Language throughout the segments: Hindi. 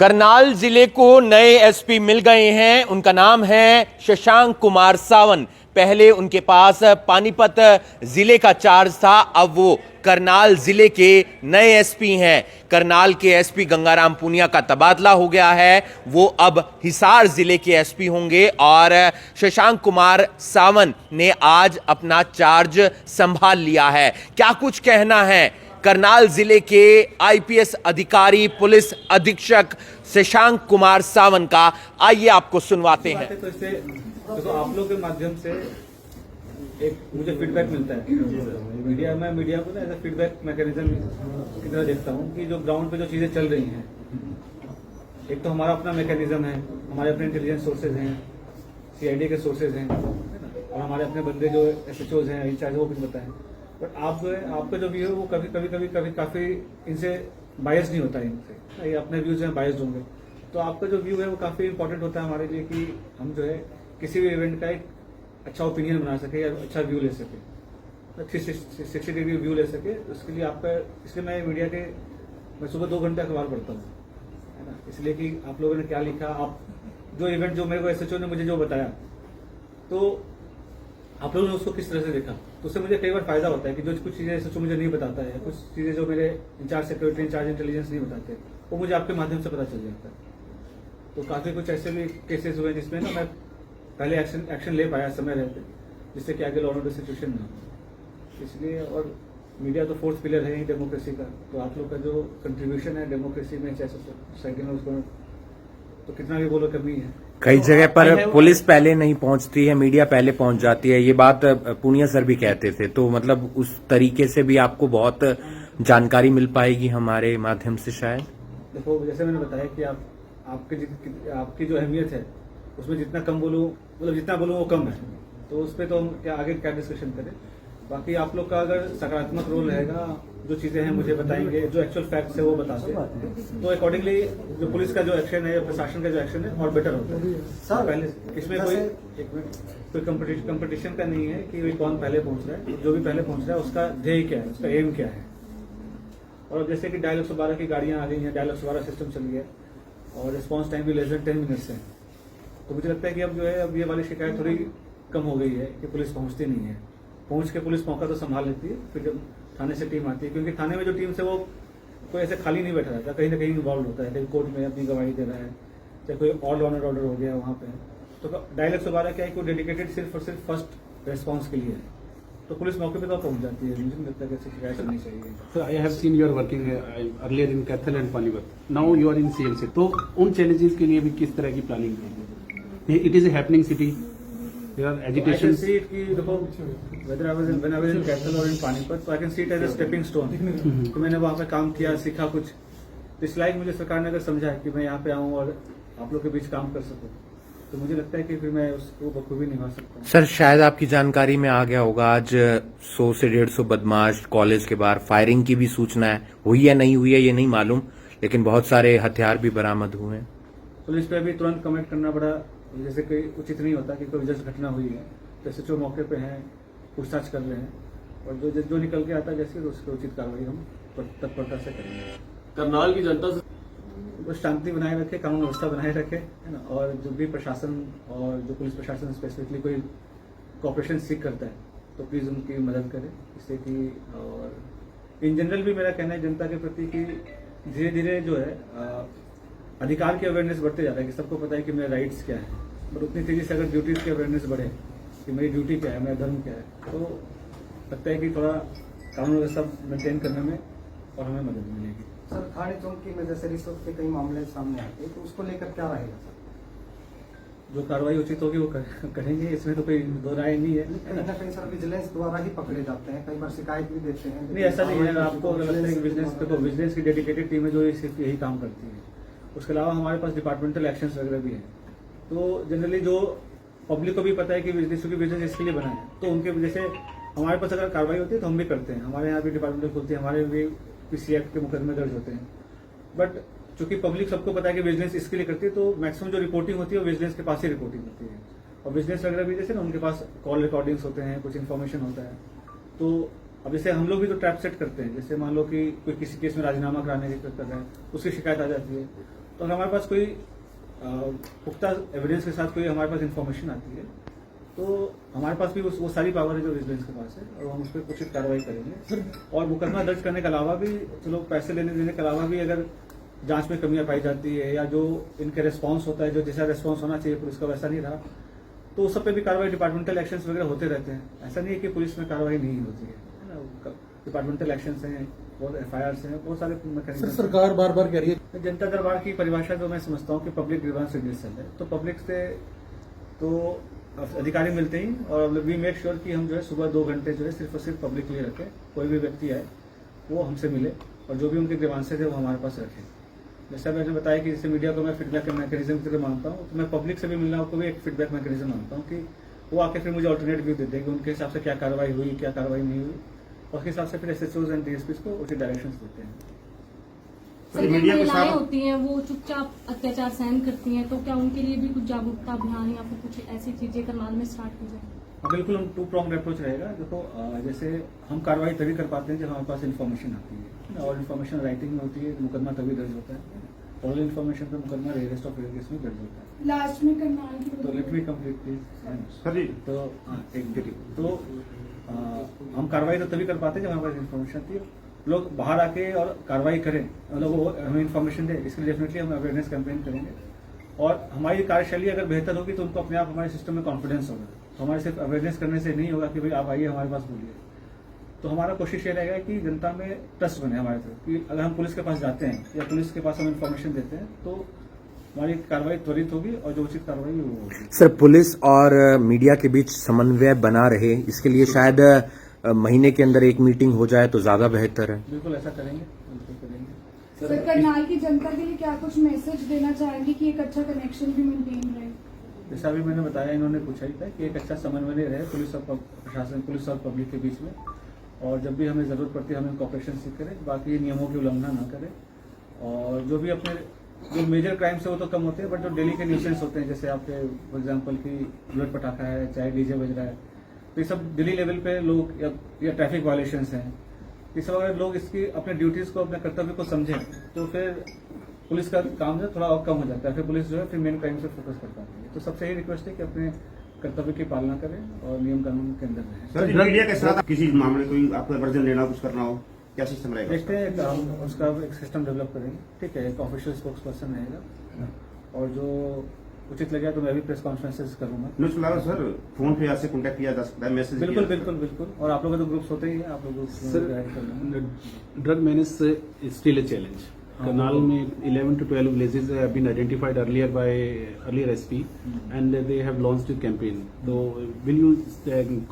करनाल जिले को नए एसपी मिल गए हैं। उनका नाम है शशांक कुमार सावन। पहले उनके पास पानीपत जिले का चार्ज था, अब वो करनाल जिले के नए एसपी हैं। करनाल के एसपी गंगाराम पुनिया का तबादला हो गया है, वो अब हिसार जिले के एसपी होंगे और शशांक कुमार सावन ने आज अपना चार्ज संभाल लिया है। क्या कुछ कहना है करनाल जिले के आईपीएस अधिकारी पुलिस अधीक्षक शशांक कुमार सावन का, आइए आपको सुनवाते हैं। तो इससे देखो, आप लोग के माध्यम से एक मुझे फीडबैक मिलता है मीडिया को ना एज फीडबैक मैकेनिज्म की तरह देखता हूँ कि जो ग्राउंड पे जो चीजें चल रही हैं, एक तो हमारा अपना मैकेनिज्म है, हमारे अपने इंटेलिजेंस सोर्सेज हैं, सीआईडी के सोर्सेज हैं और हमारे अपने बंदे जो एसएचओज हैं, इंचार्ज, वो कुछ बताएं। बट आप जो है, आपका जो व्यू है वो कभी काफी इनसे बायस नहीं होता है, इनसे ये अपने व्यूज हैं बायस्ड होंगे। तो आपका जो व्यू है वो काफी इंपॉर्टेंट होता है हमारे लिए कि हम जो है किसी भी इवेंट का एक अच्छा ओपिनियन बना सके या अच्छा व्यू ले सके, 360 डिग्री व्यू ले सके। उसके लिए आपका, इसलिए मैं सुबह 2 घंटे अखबार पढ़ता हूँ, है ना, इसलिए कि आप लोगों ने क्या लिखा, आप जो इवेंट जो मेरे को एसएचओ ने मुझे जो बताया, तो आप लोगों ने उसको किस तरह से देखा, तो उससे मुझे कई बार फायदा होता है कि जो कुछ चीजें एसएचओ मुझे नहीं बताता है, कुछ चीजें जो मेरे इंचार्ज सिक्योरिटी, इंचार्ज इंटेलिजेंस नहीं बताते, वो मुझे आपके माध्यम से पता चल जाता है। तो काफी कुछ ऐसे भी केसेस हुए जिसमें ना मैं पहले एक्शन ले पाया समय रहते, जिससे कि आगे लॉ एंड ऑर्डर सिचुएशन ना हो। इसलिए, और मीडिया तो फोर्थ पिलर है ही डेमोक्रेसी का, तो आप लोग का जो कंट्रीब्यूशन है डेमोक्रेसी में, चाहे सोसाइटी में, उसको तो कितना भी बोलो कमी है। कई जगह पर पुलिस पहले नहीं पहुंचती है, मीडिया पहले पहुंच जाती है, ये बात पुनिया सर भी कहते थे। तो मतलब उस तरीके से भी आपको बहुत जानकारी मिल पाएगी हमारे माध्यम से शायद। देखो, जैसे मैंने बताया कि आपकी जो अहमियत है उसमें जितना कम बोलूं, मतलब जितना बोलूं वो कम है, तो उस पर तो हम क्या डिस्कशन करें। बाकी आप लोग का अगर सकारात्मक रोल रहेगा, जो चीजें हैं मुझे बताएंगे, जो एक्चुअल फैक्ट्स है वो बताते हैं, तो अकॉर्डिंगली जो पुलिस का जो एक्शन है या प्रशासन का जो एक्शन है और बेटर होता है। सर, पहले इसमें कोई कंपटीशन का नहीं है कि कौन पहले पहुंच रहा है, जो भी पहले पहुंच रहा है उसका ध्येय क्या है, उसका एम क्या है। और जैसे कि डायल 112 की गाड़ियां आ गई हैं, डायल 112 सिस्टम चल गया और रिस्पॉन्स टाइम भी लेस देन 10 मिनट्स है, तो मुझे लगता है कि अब जो है, अब ये वाली शिकायत थोड़ी कम हो गई है कि पुलिस पहुंचती नहीं है। पहुंच के पुलिस मौका तो संभाल लेती है, फिर जब थाने से टीम आती है, क्योंकि थाने में जो टीम से वो कोई ऐसे खाली नहीं बैठा रहता, कहीं ना कहीं इन्वॉल्व होता है, कहीं कोर्ट में अपनी गवाही दे रहा है, चाहे कोई और लॉ एंड ऑर्डर हो गया वहां पे। तो डायल 112 क्या है, कोई डेडिकेटेड सिर्फ और सिर्फ फर्स्ट रेस्पॉन्स के लिए है, तो पुलिस मौके पे तो पहुंच जाती है। मुझे नहीं लगता कि ऐसी शिकायत करनी चाहिए। So I have seen you are working earlier in Kaithal and Panipat. Now you are in CMC. तो उन challenges के लिए भी किस तरह की प्लानिंग है? It is a happening city. There are agitations. I can see it कि देखो, when I was in Kaithal और in Panipat, so I can see it as a stepping stone. तो मैंने वहाँ पे काम किया, सीखा कुछ, तो इस लायक मुझे सरकार ने अगर समझा है कि मैं यहाँ पे आऊँ और आप लोग के बीच काम कर सकूँ, तो मुझे लगता है कि फिर मैं उसको बखूबी निभा सकता हूँ। सर, शायद आपकी जानकारी में आ गया होगा, आज 100 से 150 बदमाश कॉलेज के बाहर फायरिंग की भी सूचना है, हुई है नहीं हुई है ये नहीं मालूम, लेकिन बहुत सारे हथियार भी बरामद हुए हैं। पुलिस पे अभी तुरंत कमेंट करना बड़ा जैसे कोई उचित नहीं होता कि कोई जस्ट घटना हुई है, तो एसएचओ मौके पे हैं, पूछताछ कर रहे हैं, और जो निकल के आता है जैसे उसकी उचित कार्रवाई हम तत्परता से करेंगे। करनाल की जनता से वो शांति बनाए रखे, कानून व्यवस्था बनाए रखे, है ना, और जो भी प्रशासन और जो पुलिस प्रशासन स्पेसिफिकली कोई कॉपरेशन सीख करता है तो प्लीज उनकी मदद करें, इससे कि, और इन जनरल भी मेरा कहना है जनता के प्रति कि धीरे धीरे जो है अधिकार की अवेयरनेस बढ़ते जा रहा है कि सबको पता है कि मेरे राइट्स क्या है, बट उतनी तेजी से अगर ड्यूटीज की अवेयरनेस बढ़े कि मेरी ड्यूटी क्या है, मेरा धर्म क्या है, तो लगता है कि थोड़ा कानून व्यवस्था मेंटेन करने में और हमें मदद मिलेगी। सर, खाड़ी चौक की वजह से रिश्वत के कई मामले सामने आते हैं, तो उसको लेकर क्या रहेगा सर? जो कार्रवाई उचित होगी वो करेंगे, इसमें तो कोई दो राय नहीं है। कहीं ना कहीं सर विजिलेंस द्वारा ही पकड़े जाते हैं, कई बार शिकायत भी देते हैं। नहीं, ऐसा नहीं है। आपको अगर लगता है कि विजिलेंस की डेडिकेटेड टीम है जो सिर्फ यही काम करती है, उसके अलावा हमारे पास डिपार्टमेंटल एक्शंस वगैरह भी है। तो जनरली जो पब्लिक को भी पता है कि विजिलेंस इसके लिए बना है, तो उनके जैसे हमारे पास अगर कार्रवाई होती है तो हम भी करते हैं, हमारे यहाँ भी डिपार्टमेंटल खुलती है, हमारे भी पीसी एक्ट के मुकदमे दर्ज होते हैं। बट चूंकि पब्लिक सबको पता है कि विजिलेंस इसके लिए करती है, तो मैक्सिमम जो रिपोर्टिंग होती है वो विजिलेंस के पास ही रिपोर्टिंग होती है। और विजिलेंस वगैरह भी जैसे ना उनके पास कॉल रिकॉर्डिंग्स होते हैं, कुछ इन्फॉर्मेशन होता है। तो अब जैसे हम लोग भी तो ट्रैप सेट करते हैं, जैसे मान लो कि कोई किसी केस में राजीनामा कराने की कर रहे हैं, उसकी शिकायत आ जाती है, तो तो अगर हमारे पास कोई पुख्ता एविडेंस के साथ कोई हमारे पास इंफॉर्मेशन आती है तो हमारे पास भी वो सारी पावर है जो विजिलेंस के पास है और हम उस पर उचित कार्रवाई करेंगे। और मुकदमा दर्ज करने के अलावा भी, चलो पैसे लेने देने के अलावा भी अगर जांच में कमियां पाई जाती है या जो इनके रिस्पांस होता है, जो जैसा रिस्पांस होना चाहिए पुलिस का वैसा नहीं रहा, तो उस सब पे भी कार्रवाई, डिपार्टमेंटल एक्शंस वगैरह होते रहते हैं। ऐसा नहीं है कि पुलिस में कार्रवाई नहीं होती है ना, डिपार्टमेंटल एक्शंस हैं, बहुत FIRs हैं, बहुत सारे मैकेनिज्म। सरकार बार बार कह रही है, जनता दरबार की परिभाषा जो मैं समझता हूँ कि पब्लिक ग्रीवेंस रिड्यूसल है, तो पब्लिक से तो अधिकारी मिलते ही और वी मेक श्योर कि हम जो है सुबह 2 घंटे जो है सिर्फ और सिर्फ पब्लिक के लिए रखें। कोई भी व्यक्ति आए वो हमसे मिले और जो भी उनके ग्रीवेंसेस है वो हमारे पास रखें। जैसे मैंने बताया कि जैसे मीडिया को मैं फीडबैक मैकेनिज्म की तरह मानता हूँ, तो मैं पब्लिक से भी मिलना को भी एक फीडबैक मैकेनिज्म मानता हूँ कि वो आके फिर मुझे ऑल्टरनेट व्यू देते हैं कि उनके हिसाब से क्या कार्रवाई हुई, क्या कार्रवाई नहीं हुई, और उसके हिसाब से फिर SHOs एंड DSPs को उचित डायरेक्शन देते हैं। सर, जो महिलाएं होती हैं वो चुपचाप अत्याचार सहन करती हैं, तो क्या उनके लिए भी कुछ जागरूकता अभियान या फिर कुछ ऐसी चीजें करनाल में स्टार्ट की जाए? बिल्कुल, हम 2 pronged अप्रोच रहेगा। देखो, जैसे हम कार्रवाई तभी कर पाते हैं जब हमारे पास इन्फॉर्मेशन आती है और इन्फॉर्मेशन राइटिंग में होती है तो मुकदमा तभी दर्ज होता है। ऑल इन्फॉर्मेशन पर मुकदमा रेस्ट ऑफ केस में दर्ज होता है। लास्ट में करनाल की तो let me complete please sir ji. तो हम कार्रवाई तो तभी कर पाते हैं जब हमारे पास इन्फॉर्मेशन आती है। लोग बाहर आके और कार्रवाई करें, मतलब वो हमें इन्फॉर्मेशन दे, इसके लिए डेफिनेटली हम अवेयरनेस कैंपेन करेंगे। और हमारी कार्यशैली अगर बेहतर होगी तो उनको अपने आप हमारे सिस्टम में कॉन्फिडेंस होगा। तो हमारे सिर्फ अवेयरनेस करने से नहीं होगा कि भाई आप आइए हमारे पास बोलिए। तो हमारा कोशिश ये रहेगा कि जनता में ट्रस्ट बने हमारे तरफ कि अगर हम पुलिस के पास जाते हैं या पुलिस के पास हम इन्फॉर्मेशन देते हैं तो हमारी कार्रवाई त्वरित होगी और जो उचित कार्रवाई वो होगी। सर, पुलिस और मीडिया के बीच समन्वय बना रहे, इसके लिए शायद महीने के अंदर एक मीटिंग हो जाए तो ज्यादा बेहतर है। बिल्कुल ऐसा करेंगे, बिल्कुल करेंगे। सर, करनाल की जनता के लिए क्या कुछ मैसेज देना चाहेंगे कि एक अच्छा कनेक्शन भी मेंटेन रहे? जैसा अभी मैंने बताया, इन्होंने पूछा ही था कि एक अच्छा समन्वय रहे पुलिस और प्रशासन, पुलिस और पब्लिक के बीच में, और जब भी हमें जरूरत पड़ती है हमें कॉपरेशन सीख करें, बाकी नियमों की उल्लंघना न करें। और जो भी अपने जो मेजर क्राइम्स है वो तो कम होते हैं, बट जो डेली के न्यूसेंस होते हैं, जैसे आपके फॉर एग्जांपल कि बुलेट पटाखा है, चाहे डीजे बज रहा है, तो ये सब डेली लेवल पे लोग या ट्रैफिक वायलेशंस हैं, ये सब अगर लोग इसकी अपने ड्यूटीज को, अपने कर्तव्य को समझें तो फिर पुलिस का काम जो थोड़ा और कम हो जाता है। फिर पुलिस जो है फिर मेन क्राइम से फोकस कर पाती है। तो सबसे यही रिक्वेस्ट है कि अपने कर्तव्य की पालना करें और नियम कानून के अंदर रहें। सर, मीडिया के साथ किसी मामले कोई आपको वर्जन लेना, कुछ करना हो, क्या सिस्टम रहेगा? देखते हैं, हम उसका एक सिस्टम डेवलप करेंगे। ठीक है, एक ऑफिशियल स्पोक्स पर्सन रहेगा और जो उचित लगेगा तो मैं भी प्रेस कॉन्फ्रेंसेस करूंगा। न्यूज के अलावा सर फोन पे आपसे कांटेक्ट किया जा सकता है, मैसेज? बिल्कुल बिल्कुल बिल्कुल। और आप लोगों के तो ग्रुप्स होते ही हैं, आप लोग sir, drug menace still a challenge. Karnal में 11 to 12 villages have been identified earlier by earlier SP, and they have launched a campaign. So, will you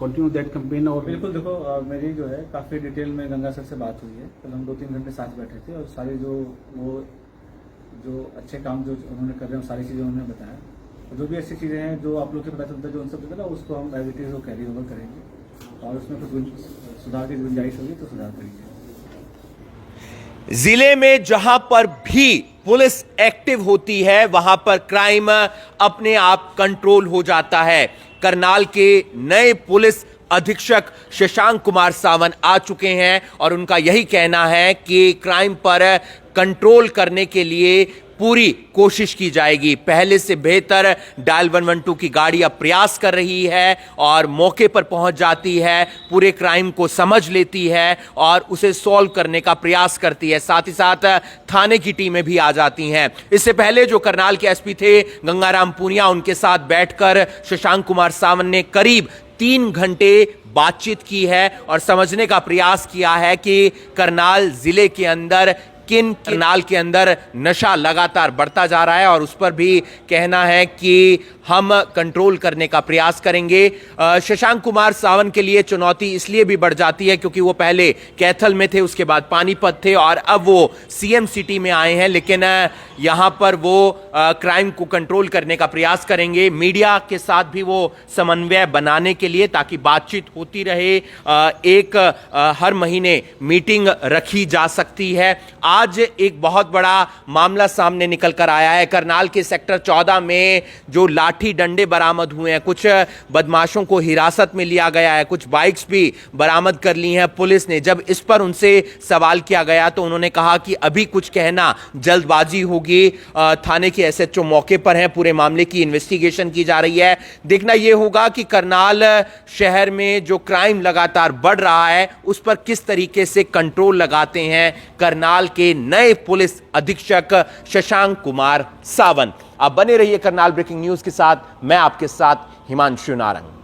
continue that campaign? और बिल्कुल, देखो मेरी जो है काफी डिटेल में गंगा सर से बात हुई है। कल हम 2-3 घंटे साथ बैठे थे और सारे जो अच्छे काम जो उन्होंने कर रहे हैं सारी चीजें उन्होंने बताया। जो भी ऐसी चीजें हैं जो आप लोग के पता चलता है, जो उनसे पता, उसको हम एज इट इज वो कैरी ओवर करेंगे और उसमें कुछ सुधार की गुंजाइश होगी तो सुधार करेंगे। जिले में जहां पर भी पुलिस एक्टिव होती है वहां पर क्राइम अपने आप कंट्रोल हो जाता है। करनाल के नए पुलिस अधीक्षक शशांक कुमार सावन आ चुके हैं और उनका यही कहना है कि क्राइम पर कंट्रोल करने के लिए पूरी कोशिश की जाएगी। पहले से बेहतर डायल 112 की गाड़ी अब प्रयास कर रही है और मौके पर पहुंच जाती है, पूरे क्राइम को समझ लेती है और उसे सॉल्व करने का प्रयास करती है। साथ ही साथ थाने की टीमें भी आ जाती हैं। इससे पहले जो करनाल के एसपी थे गंगाराम पूनिया, उनके साथ बैठकर शशांक कुमार सावन ने करीब 3 घंटे बातचीत की है और समझने का प्रयास किया है कि करनाल जिले के अंदर करनाल के अंदर नशा लगातार बढ़ता जा रहा है और उस पर भी कहना है कि हम कंट्रोल करने का प्रयास करेंगे। शशांक कुमार सावन के लिए चुनौती इसलिए भी बढ़ जाती है क्योंकि वो पहले कैथल में थे, उसके बाद पानीपत थे और अब वो सीएम सिटी में आए हैं, लेकिन यहां पर वो क्राइम को कंट्रोल करने का प्रयास करेंगे। मीडिया के साथ भी वो समन्वय बनाने के लिए, ताकि बातचीत होती रहे, हर महीने मीटिंग रखी जा सकती है। आज एक बहुत बड़ा मामला सामने निकल कर आया है। करनाल के सेक्टर 14 में जो लाठी डंडे बरामद हुए हैं, कुछ बदमाशों को हिरासत में लिया गया है, कुछ बाइक्स भी बरामद कर ली हैं पुलिस ने। जब इस पर उनसे सवाल किया गया तो उन्होंने कहा कि अभी कुछ कहना जल्दबाजी होगी। थाने के एसएचओ मौके पर हैं, पूरे मामले की इन्वेस्टिगेशन की जा रही है। देखना यह होगा कि करनाल शहर में जो क्राइम लगातार बढ़ रहा है उस पर किस तरीके से कंट्रोल लगाते हैं करनाल के नए पुलिस अधीक्षक शशांक कुमार सावंत। आप बने रहिए करनाल ब्रेकिंग न्यूज के साथ, मैं आपके साथ हिमांशु नारंग।